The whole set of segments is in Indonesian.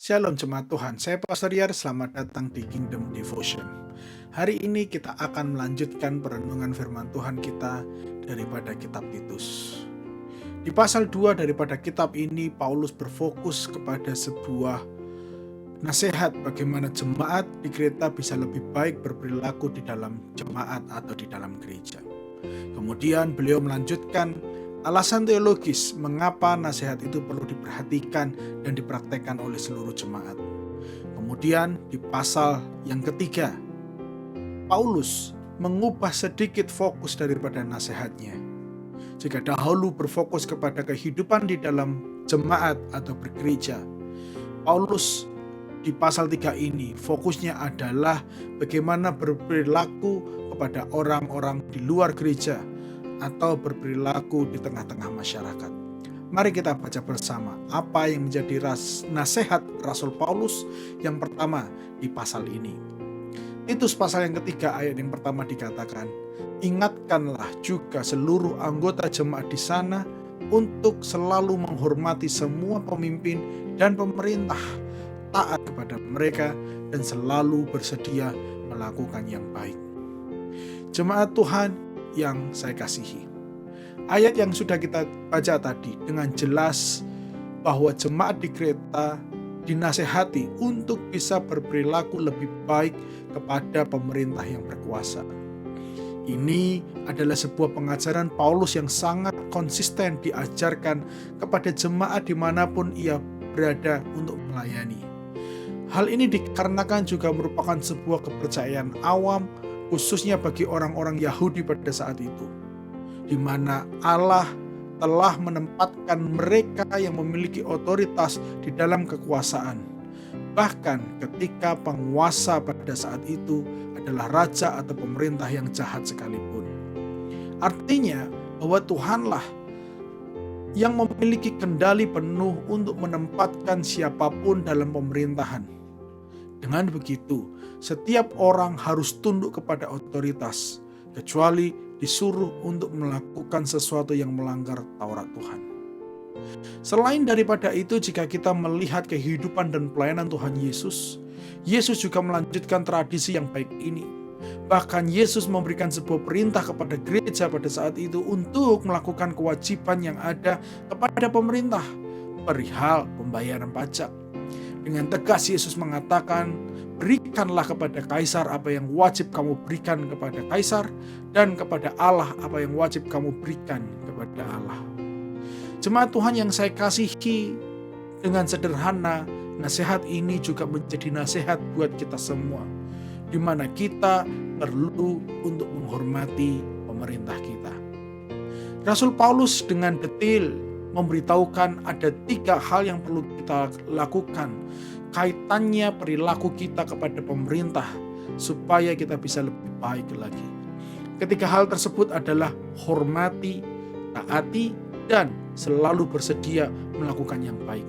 Shalom jemaat Tuhan, saya Pastor Yar, selamat datang di Kingdom Devotion. Hari ini kita akan melanjutkan perenungan firman Tuhan kita daripada kitab Titus. Di pasal 2 daripada kitab ini, Paulus berfokus kepada sebuah nasihat bagaimana jemaat di Kreta bisa lebih baik berperilaku di dalam jemaat atau di dalam gereja. Kemudian beliau melanjutkan alasan teologis mengapa nasihat itu perlu diperhatikan dan dipraktekkan oleh seluruh jemaat. Kemudian di pasal yang ketiga, Paulus mengubah sedikit fokus daripada nasihatnya. Jika dahulu berfokus kepada kehidupan di dalam jemaat atau bergereja, Paulus di pasal 3 ini fokusnya adalah bagaimana berperilaku kepada orang-orang di luar gereja atau berperilaku di tengah-tengah masyarakat. Mari kita baca bersama apa yang menjadi nasihat Rasul Paulus yang pertama di pasal ini. Titus pasal yang ketiga ayat yang pertama dikatakan, "Ingatkanlah juga seluruh anggota jemaat di sana untuk selalu menghormati semua pemimpin dan pemerintah, taat kepada mereka dan selalu bersedia melakukan yang baik." Jemaat Tuhan yang saya kasihi, ayat yang sudah kita baca tadi dengan jelas bahwa jemaat di Kreta dinasehati untuk bisa berperilaku lebih baik kepada pemerintah yang berkuasa. Ini adalah sebuah pengajaran Paulus yang sangat konsisten diajarkan kepada jemaat dimanapun ia berada untuk melayani. Hal ini dikarenakan juga merupakan sebuah kepercayaan awam, khususnya bagi orang-orang Yahudi pada saat itu, di mana Allah telah menempatkan mereka yang memiliki otoritas di dalam kekuasaan. Bahkan ketika penguasa pada saat itu adalah raja atau pemerintah yang jahat sekalipun. Artinya bahwa Tuhanlah yang memiliki kendali penuh untuk menempatkan siapapun dalam pemerintahan. Dengan begitu, setiap orang harus tunduk kepada otoritas, kecuali disuruh untuk melakukan sesuatu yang melanggar Taurat Tuhan. Selain daripada itu, jika kita melihat kehidupan dan pelayanan Tuhan Yesus, Yesus juga melanjutkan tradisi yang baik ini. Bahkan Yesus memberikan sebuah perintah kepada gereja pada saat itu untuk melakukan kewajiban yang ada kepada pemerintah perihal pembayaran pajak. Dengan tegas Yesus mengatakan, "Berikanlah kepada Kaisar apa yang wajib kamu berikan kepada Kaisar, dan kepada Allah apa yang wajib kamu berikan kepada Allah." Jemaat Tuhan yang saya kasihi, dengan sederhana, nasihat ini juga menjadi nasihat buat kita semua, di mana kita perlu untuk menghormati pemerintah kita. Rasul Paulus dengan detail memberitahukan ada 3 hal yang perlu kita lakukan kaitannya perilaku kita kepada pemerintah supaya kita bisa lebih baik lagi. Ketiga hal tersebut adalah hormati, taati, dan selalu bersedia melakukan yang baik.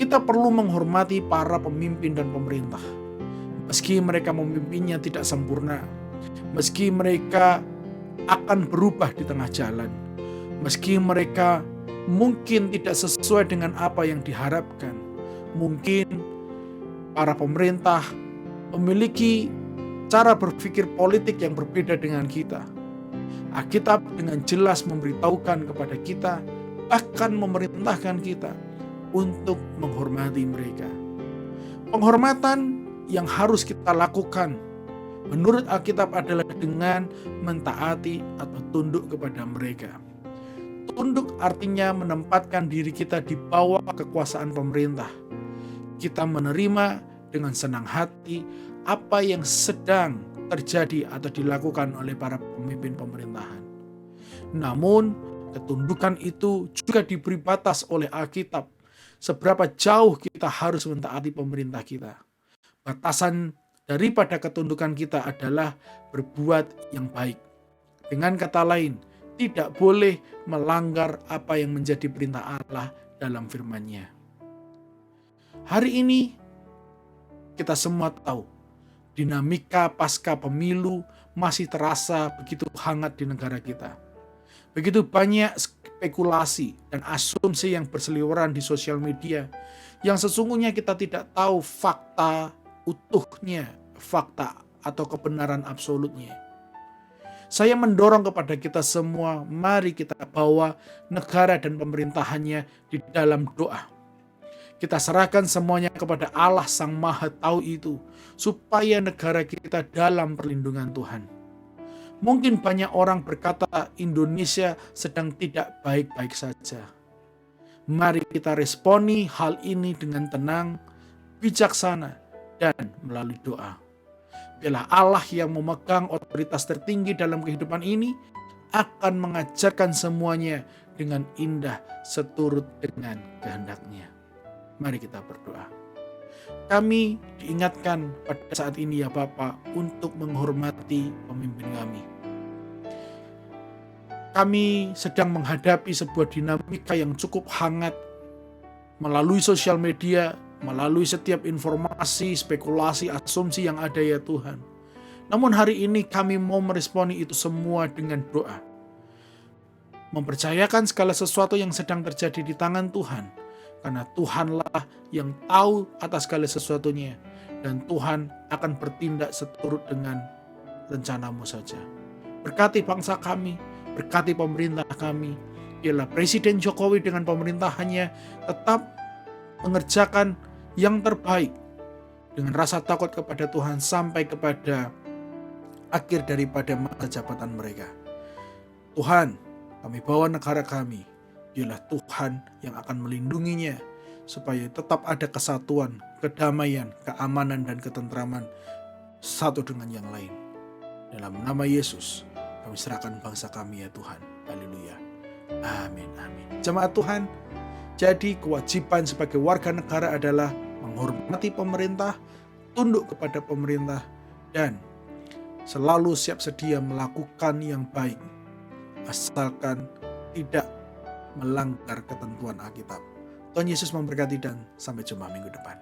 Kita perlu menghormati para pemimpin dan pemerintah. Meski mereka memimpinnya tidak sempurna, meski mereka akan berubah di tengah jalan, meski mereka mungkin tidak sesuai dengan apa yang diharapkan, mungkin para pemerintah memiliki cara berpikir politik yang berbeda dengan kita. Alkitab dengan jelas memberitahukan kepada kita, bahkan memerintahkan kita untuk menghormati mereka. Penghormatan yang harus kita lakukan menurut Alkitab adalah dengan mentaati atau tunduk kepada mereka. Tunduk artinya menempatkan diri kita di bawah kekuasaan pemerintah. Kita menerima dengan senang hati apa yang sedang terjadi atau dilakukan oleh para pemimpin pemerintahan. Namun, ketundukan itu juga diberi batas oleh Alkitab. Seberapa jauh kita harus mentaati pemerintah kita. Batasan daripada ketundukan kita adalah berbuat yang baik. Dengan kata lain, tidak boleh melanggar apa yang menjadi perintah Allah dalam firman-Nya. Hari ini kita semua tahu, dinamika pasca pemilu masih terasa begitu hangat di negara kita. Begitu banyak spekulasi dan asumsi yang berseliweran di sosial media, yang sesungguhnya kita tidak tahu fakta utuhnya, fakta atau kebenaran absolutnya. Saya mendorong kepada kita semua, mari kita bawa negara dan pemerintahannya di dalam doa. Kita serahkan semuanya kepada Allah Sang Maha Tahu itu, supaya negara kita dalam perlindungan Tuhan. Mungkin banyak orang berkata Indonesia sedang tidak baik-baik saja. Mari kita responi hal ini dengan tenang, bijaksana, dan melalui doa. Biarlah Allah yang memegang otoritas tertinggi dalam kehidupan ini akan mengajarkan semuanya dengan indah seturut dengan kehendak-Nya. Mari kita berdoa. Kami diingatkan pada saat ini ya Bapa untuk menghormati pemimpin kami. Kami sedang menghadapi sebuah dinamika yang cukup hangat melalui sosial media, melalui setiap informasi, spekulasi, asumsi yang ada ya Tuhan. Namun hari ini kami mau meresponi itu semua dengan doa. Mempercayakan segala sesuatu yang sedang terjadi di tangan Tuhan. Karena Tuhanlah yang tahu atas segala sesuatunya. Dan Tuhan akan bertindak seturut dengan rencana-Mu saja. Berkati bangsa kami, berkati pemerintah kami. Biarlah Presiden Jokowi dengan pemerintahannya tetap mengerjakan yang terbaik dengan rasa takut kepada Tuhan sampai kepada akhir daripada masa jabatan mereka. Tuhan, kami bawa negara kami. Biarlah Tuhan yang akan melindunginya supaya tetap ada kesatuan, kedamaian, keamanan, dan ketentraman satu dengan yang lain. Dalam nama Yesus, kami serahkan bangsa kami ya Tuhan. Haleluya. Amin, amin. Jemaat Tuhan, jadi kewajiban sebagai warga negara adalah menghormati pemerintah, tunduk kepada pemerintah, dan selalu siap sedia melakukan yang baik, asalkan tidak melanggar ketentuan Alkitab. Tuhan Yesus memberkati dan sampai jumpa minggu depan.